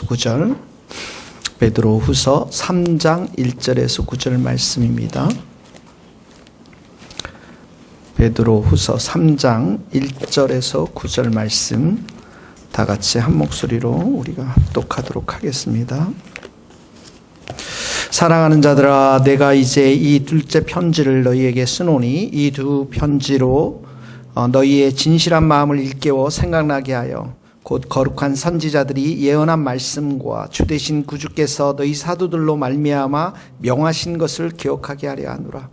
9절, 베드로후서 3장 1절에서 9절 말씀입니다. 베드로후서 3장 1절에서 9절 말씀 다 같이 한 목소리로 우리가 합독하도록 하겠습니다. 사랑하는 자들아, 내가 이제 이 둘째 편지를 너희에게 쓰노니 이 두 편지로 너희의 진실한 마음을 일깨워 생각나게 하여 곧 거룩한 선지자들이 예언한 말씀과 주되신 구주께서 너희 사도들로 말미암아 명하신 것을 기억하게 하려 하노라.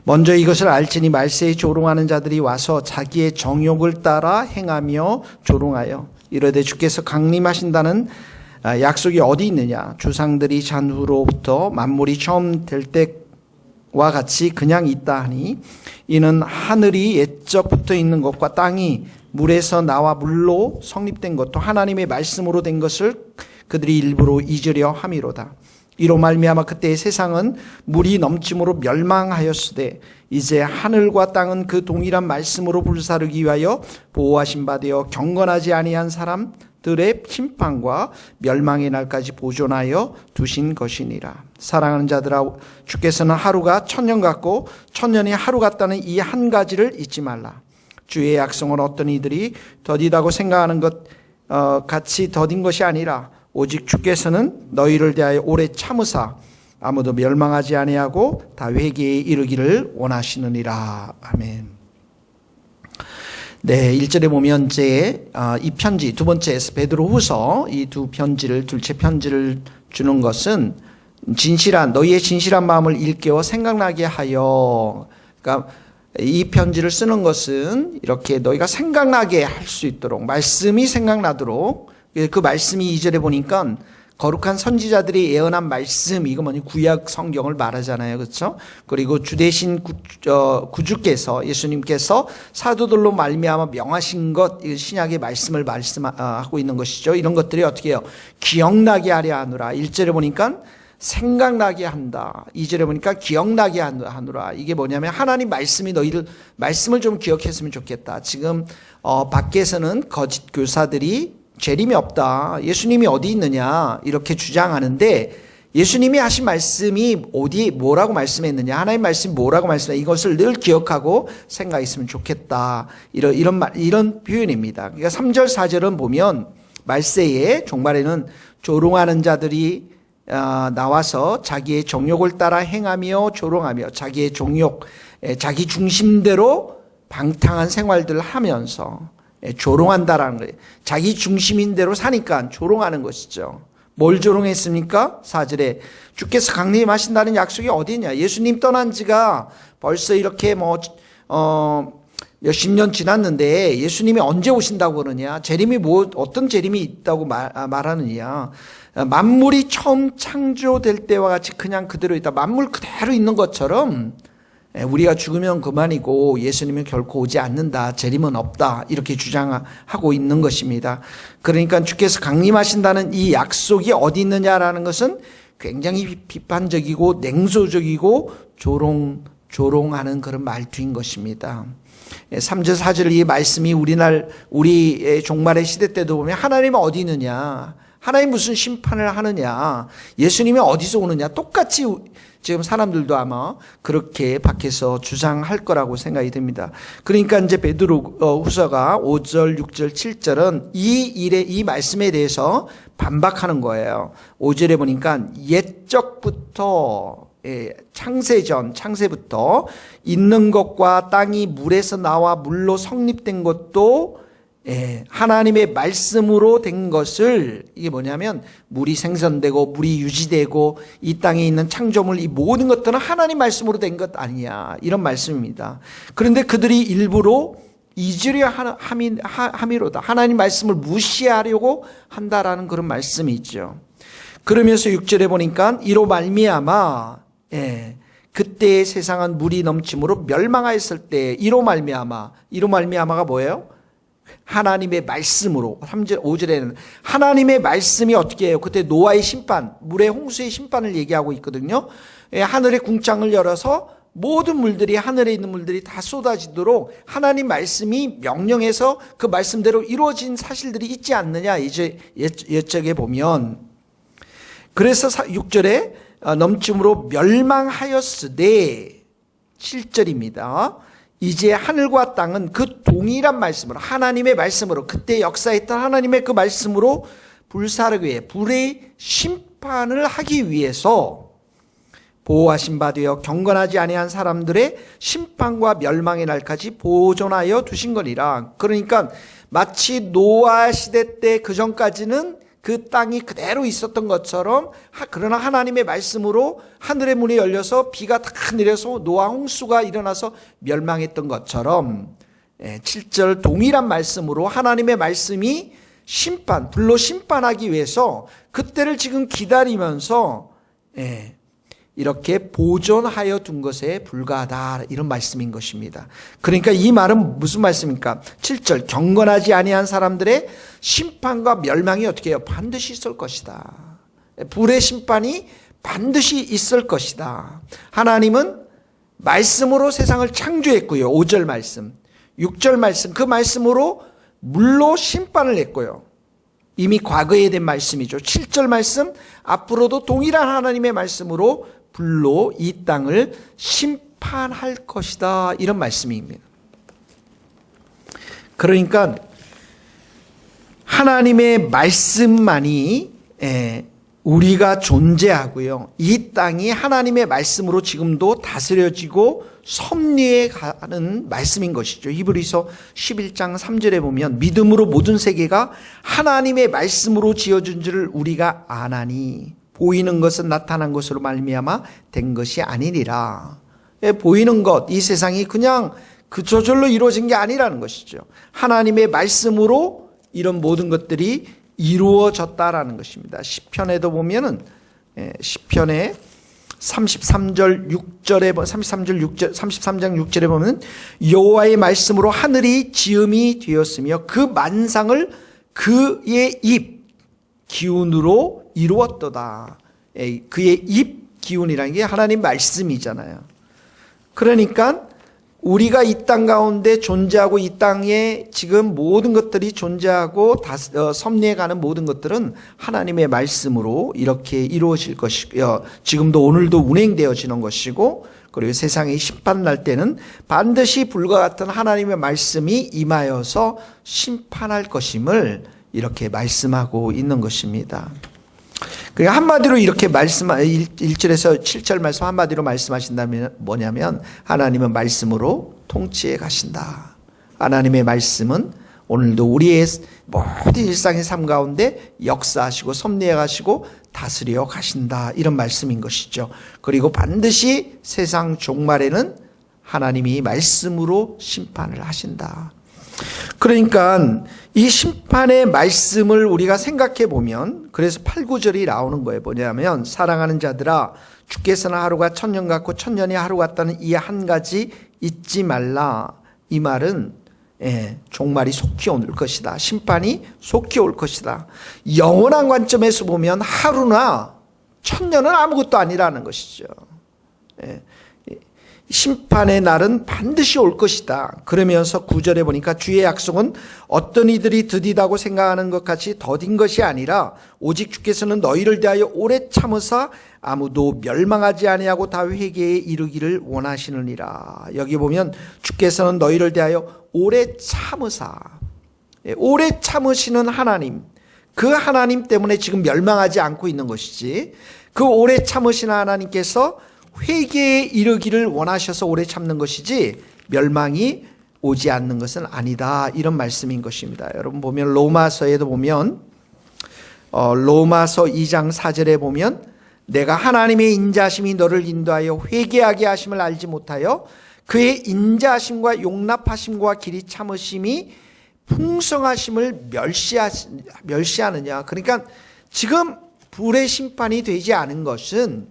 먼저 이것을 알지니 말세에 조롱하는 자들이 와서 자기의 정욕을 따라 행하며 조롱하여 이르되 주께서 강림하신다는 약속이 어디 있느냐. 주상들이 잔후로부터 만물이 처음 될 때와 같이 그냥 있다 하니 이는 하늘이 옛적 붙어 있는 것과 땅이 물에서 나와 물로 성립된 것도 하나님의 말씀으로 된 것을 그들이 일부러 잊으려 함이로다. 이로 말미암아 그때의 세상은 물이 넘침으로 멸망하였으되 이제 하늘과 땅은 그 동일한 말씀으로 불사르기 위하여 보호하신 바 되어 경건하지 아니한 사람들의 심판과 멸망의 날까지 보존하여 두신 것이니라. 사랑하는 자들아, 주께서는 하루가 천년 같고 천년이 하루 같다는 이 한 가지를 잊지 말라. 주의 약속은 어떤 이들이 더디다고 생각하는 것 같이 더딘 것이 아니라 오직 주께서는 너희를 대하여 오래 참으사 아무도 멸망하지 아니하고 다 회개에 이르기를 원하시느니라. 아멘. 네, 1절에 보면 이제 이 편지 두 번째에서 베드로후서 이 두 편지를 둘째 편지를 주는 것은 너희의 진실한 마음을 일깨워 생각나게 하여, 그러니까 이 편지를 쓰는 것은 이렇게 너희가 생각나게 할 수 있도록, 말씀이 생각나도록. 그 말씀이 2절에 보니까 거룩한 선지자들이 예언한 말씀, 이거 뭐니 구약 성경을 말하잖아요, 그렇죠? 그리고 주되신 구주께서, 예수님께서 사도들로 말미암아 명하신 것, 신약의 말씀을 말씀하고 있는 것이죠. 이런 것들이 어떻게 해요? 기억나게 하려 하노라. 1절에 보니까 생각나게 한다. 2절에 보니까 기억나게 하노라. 이게 뭐냐면 하나님 말씀이 말씀을 좀 기억했으면 좋겠다. 지금 밖에서는 거짓 교사들이 재림이 없다, 예수님이 어디 있느냐 이렇게 주장하는데, 예수님이 하신 말씀이 뭐라고 말씀했느냐, 하나님 말씀이 뭐라고 말씀했느냐, 이것을 늘 기억하고 생각했으면 좋겠다, 이런 표현입니다. 그러니까 3절 4절은 보면 말세에 종말에는 조롱하는 자들이 나와서 자기의 정욕을 따라 행하며 조롱하며 자기의 정욕, 자기 중심대로 방탕한 생활들을 하면서 조롱한다라는 거예요. 자기 중심인 대로 사니까 조롱하는 것이죠. 뭘 조롱했습니까? 4절에 주께서 강림하신다는 약속이 어디 있냐. 예수님 떠난 지가 벌써 이렇게 몇십 년 지났는데 예수님이 언제 오신다고 그러냐. 재림이 어떤 재림이 있다고 말하느냐. 만물이 처음 창조될 때와 같이 그냥 그대로 있다. 만물 그대로 있는 것처럼 우리가 죽으면 그만이고 예수님은 결코 오지 않는다, 재림은 없다, 이렇게 주장하고 있는 것입니다. 그러니까 주께서 강림하신다는 이 약속이 어디 있느냐라는 것은 굉장히 비판적이고 냉소적이고 조롱하는 그런 말투인 것입니다. 3절 4절 이 말씀이 우리의 종말의 시대 때도 보면 하나님은 어디 있느냐, 하나님 무슨 심판을 하느냐, 예수님이 어디서 오느냐, 똑같이 지금 사람들도 아마 그렇게 밖에서 주장할 거라고 생각이 듭니다. 그러니까 이제 베드로후서가 5절, 6절, 7절은 이 말씀에 대해서 반박하는 거예요. 5절에 보니까 옛적부터, 창세부터 있는 것과 땅이 물에서 나와 물로 성립된 것도 하나님의 말씀으로 된 것을, 이게 뭐냐면 물이 생성되고 물이 유지되고 이 땅에 있는 창조물, 이 모든 것들은 하나님 말씀으로 된 것 아니냐, 이런 말씀입니다. 그런데 그들이 일부러 잊으려 함이로다, 하나님 말씀을 무시하려고 한다라는 그런 말씀이 있죠. 그러면서 6절에 보니까 이로 말미암아, 그때의 세상은 물이 넘침으로 멸망하였을 때, 이로 말미암아가 뭐예요? 하나님의 말씀으로. 3절 5절에는 하나님의 말씀이 어떻게 해요? 그때 노아의 심판, 물의 홍수의 심판을 얘기하고 있거든요. 하늘의 궁창을 열어서 모든 물들이, 하늘에 있는 물들이 다 쏟아지도록 하나님 말씀이 명령해서 그 말씀대로 이루어진 사실들이 있지 않느냐, 이제 옛적에 보면. 그래서 6절에 넘침으로 멸망하였으되, 7절입니다. 이제 하늘과 땅은 그 동일한 말씀으로, 하나님의 말씀으로, 그때 역사했던 하나님의 그 말씀으로 불사르기 위해, 불의 심판을 하기 위해서 보호하신 바 되어 경건하지 아니한 사람들의 심판과 멸망의 날까지 보존하여 두신 거니라. 그러니까 마치 노아 시대 때 그 전까지는 그 땅이 그대로 있었던 것처럼, 그러나 하나님의 말씀으로 하늘의 문이 열려서 비가 다 내려서 노아 홍수가 일어나서 멸망했던 것처럼, 7절 동일한 말씀으로 하나님의 말씀이 불로 심판하기 위해서 그때를 지금 기다리면서 이렇게 보존하여 둔 것에 불과하다, 이런 말씀인 것입니다. 그러니까 이 말은 무슨 말씀입니까? 7절 경건하지 아니한 사람들의 심판과 멸망이 어떻게 해요? 반드시 있을 것이다. 불의 심판이 반드시 있을 것이다. 하나님은 말씀으로 세상을 창조했고요. 5절 말씀, 6절 말씀, 그 말씀으로 물로 심판을 했고요. 이미 과거에 된 말씀이죠. 7절 말씀, 앞으로도 동일한 하나님의 말씀으로 불로 이 땅을 심판할 것이다, 이런 말씀입니다. 그러니까 하나님의 말씀만이 우리가 존재하고요, 이 땅이 하나님의 말씀으로 지금도 다스려지고 섭리해 가는 말씀인 것이죠. 히브리서 11장 3절에 보면 믿음으로 모든 세계가 하나님의 말씀으로 지어준 줄을 우리가 아나니 보이는 것은 나타난 것으로 말미암아 된 것이 아니니라. 보이는 것, 이 세상이 그냥 그 저절로 이루어진 게 아니라는 것이죠. 하나님의 말씀으로 이런 모든 것들이 이루어졌다라는 것입니다. 시편에도 보면은, 시편에 33절 6절에 33장 6절에 보면 여호와의 말씀으로 하늘이 지음이 되었으며 그 만상을 그의 입 기운으로 이루었도다. 그의 입 기운이라는 게 하나님 말씀이잖아요. 그러니까 우리가 이 땅 가운데 존재하고 이 땅에 지금 모든 것들이 존재하고 섭리해가는 모든 것들은 하나님의 말씀으로 이렇게 이루어질 것이고요. 지금도 오늘도 운행되어지는 것이고, 그리고 세상의 심판 날 때는 반드시 불과 같은 하나님의 말씀이 임하여서 심판할 것임을 이렇게 말씀하고 있는 것입니다. 그러니까 한마디로 이렇게 1절에서 7절 말씀 한마디로 말씀하신다면 뭐냐면, 하나님은 말씀으로 통치해 가신다. 하나님의 말씀은 오늘도 우리의 모든 일상의 삶 가운데 역사하시고 섭리해 가시고 다스려 가신다, 이런 말씀인 것이죠. 그리고 반드시 세상 종말에는 하나님이 말씀으로 심판을 하신다. 그러니까 이 심판의 말씀을 우리가 생각해 보면, 그래서 8, 9절이 나오는 거예요. 뭐냐면, 사랑하는 자들아 주께서는 하루가 천년 같고 천년이 하루 같다는 이 한 가지 잊지 말라. 이 말은 종말이 속히 올 것이다. 심판이 속히 올 것이다. 영원한 관점에서 보면 하루나 천년은 아무것도 아니라는 것이죠. 심판의 날은 반드시 올 것이다. 그러면서 9절에 보니까 주의 약속은 어떤 이들이 드디다고 생각하는 것 같이 더딘 것이 아니라 오직 주께서는 너희를 대하여 오래 참으사 아무도 멸망하지 아니하고 다 회개에 이르기를 원하시느니라. 여기 보면 주께서는 너희를 대하여 오래 참으사, 오래 참으시는 하나님, 그 하나님 때문에 지금 멸망하지 않고 있는 것이지, 그 오래 참으시는 하나님께서 회개에 이르기를 원하셔서 오래 참는 것이지 멸망이 오지 않는 것은 아니다, 이런 말씀인 것입니다. 여러분 보면 로마서에도 보면 로마서 2장 4절에 보면 내가 하나님의 인자하심이 너를 인도하여 회개하게 하심을 알지 못하여 그의 인자하심과 용납하심과 길이 참으심이 풍성하심을 멸시하느냐. 그러니까 지금 불의 심판이 되지 않은 것은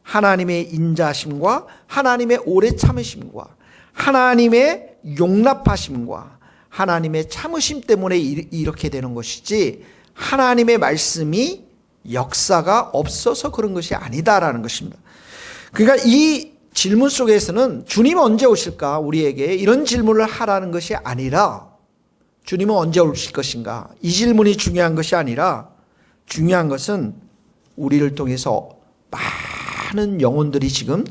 하나님의 인자하심과 하나님의 오래 참으심과 하나님의 용납하심과 하나님의 참으심 때문에 이렇게 되는 것이지, 하나님의 말씀이 역사가 없어서 그런 것이 아니다라는 것입니다. 그러니까 이 질문 속에서는 주님 언제 오실까 우리에게 이런 질문을 하라는 것이 아니라 주님은 언제 오실 것인가 이 질문이 중요한 것이 아니라 중요한 것은 우리를 통해서 많은 영혼들이 지금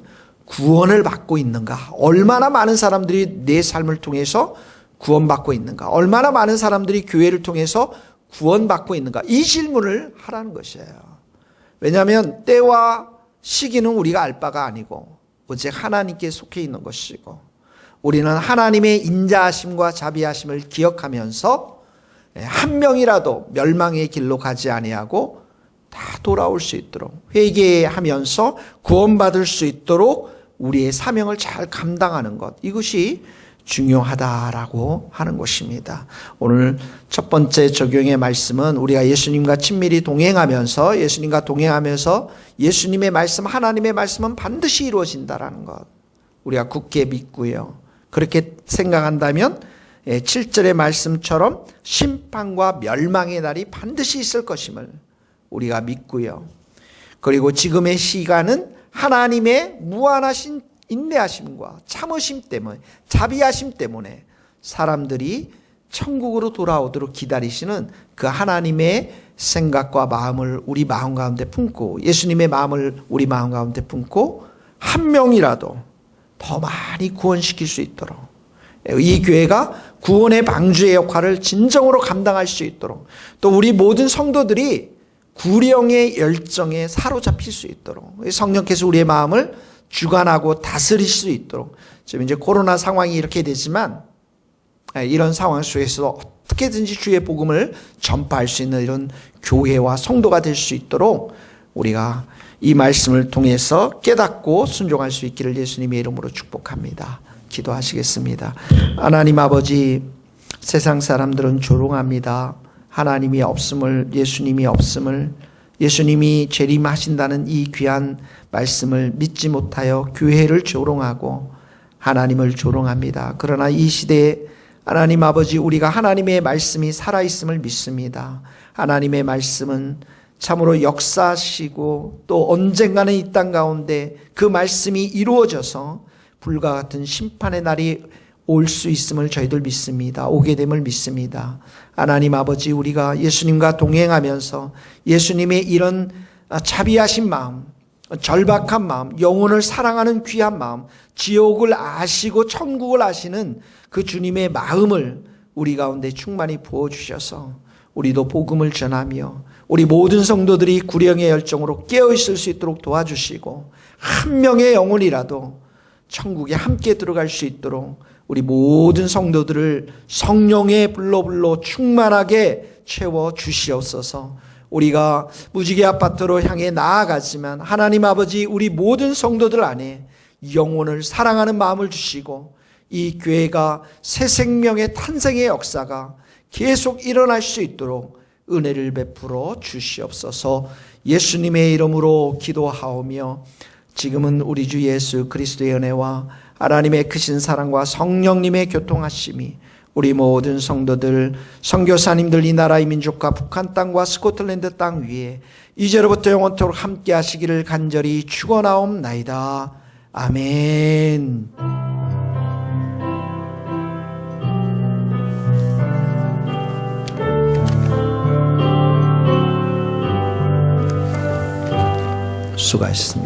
구원을 받고 있는가, 얼마나 많은 사람들이 내 삶을 통해서 구원받고 있는가, 얼마나 많은 사람들이 교회를 통해서 구원받고 있는가, 이 질문을 하라는 것이에요. 왜냐하면 때와 시기는 우리가 알 바가 아니고 오직 하나님께 속해 있는 것이고, 우리는 하나님의 인자하심과 자비하심을 기억하면서 한 명이라도 멸망의 길로 가지 아니하고 다 돌아올 수 있도록 회개하면서 구원받을 수 있도록 우리의 사명을 잘 감당하는 것, 이것이 중요하다라고 하는 것입니다. 오늘 첫 번째 적용의 말씀은 우리가 예수님과 친밀히 동행하면서 예수님의 말씀, 하나님의 말씀은 반드시 이루어진다라는 것, 우리가 굳게 믿고요. 그렇게 생각한다면 7절의 말씀처럼 심판과 멸망의 날이 반드시 있을 것임을 우리가 믿고요. 그리고 지금의 시간은 하나님의 무한하신 인내하심과 참으심 때문에, 자비하심 때문에 사람들이 천국으로 돌아오도록 기다리시는 그 하나님의 생각과 마음을 우리 마음 가운데 품고, 예수님의 마음을 우리 마음 가운데 품고 한 명이라도 더 많이 구원시킬 수 있도록, 이 교회가 구원의 방주의 역할을 진정으로 감당할 수 있도록, 또 우리 모든 성도들이 구령의 열정에 사로잡힐 수 있도록 성령께서 우리의 마음을 주관하고 다스릴 수 있도록, 지금 이제 코로나 상황이 이렇게 되지만 이런 상황 속에서 어떻게든지 주의 복음을 전파할 수 있는 이런 교회와 성도가 될 수 있도록 우리가 이 말씀을 통해서 깨닫고 순종할 수 있기를 예수님의 이름으로 축복합니다. 기도하시겠습니다. 하나님 아버지, 세상 사람들은 조롱합니다. 하나님이 없음을, 예수님이 없음을, 예수님이 재림하신다는 이 귀한 말씀을 믿지 못하여 교회를 조롱하고 하나님을 조롱합니다. 그러나 이 시대에 하나님 아버지, 우리가 하나님의 말씀이 살아있음을 믿습니다. 하나님의 말씀은 참으로 역사하시고 또 언젠가는 이 땅 가운데 그 말씀이 이루어져서 불과 같은 심판의 날이 올 수 있음을 저희들 믿습니다. 오게 됨을 믿습니다. 하나님 아버지, 우리가 예수님과 동행하면서 예수님의 이런 자비하신 마음, 절박한 마음, 영혼을 사랑하는 귀한 마음, 지옥을 아시고 천국을 아시는 그 주님의 마음을 우리 가운데 충만히 부어주셔서 우리도 복음을 전하며 우리 모든 성도들이 구령의 열정으로 깨어있을 수 있도록 도와주시고, 한 명의 영혼이라도 천국에 함께 들어갈 수 있도록 우리 모든 성도들을 성령의 불로 충만하게 채워 주시옵소서. 우리가 무지개 아파트로 향해 나아가지만 하나님 아버지, 우리 모든 성도들 안에 영혼을 사랑하는 마음을 주시고 이 교회가 새 생명의 탄생의 역사가 계속 일어날 수 있도록 은혜를 베풀어 주시옵소서. 예수님의 이름으로 기도하오며, 지금은 우리 주 예수 그리스도의 은혜와 하나님의 크신 사랑과 성령님의 교통하심이 우리 모든 성도들, 선교사님들, 이 나라의 민족과 북한 땅과 스코틀랜드 땅 위에 이제로부터 영원토록 함께 하시기를 간절히 축원하옵나이다. 아멘. 수고하셨습니다.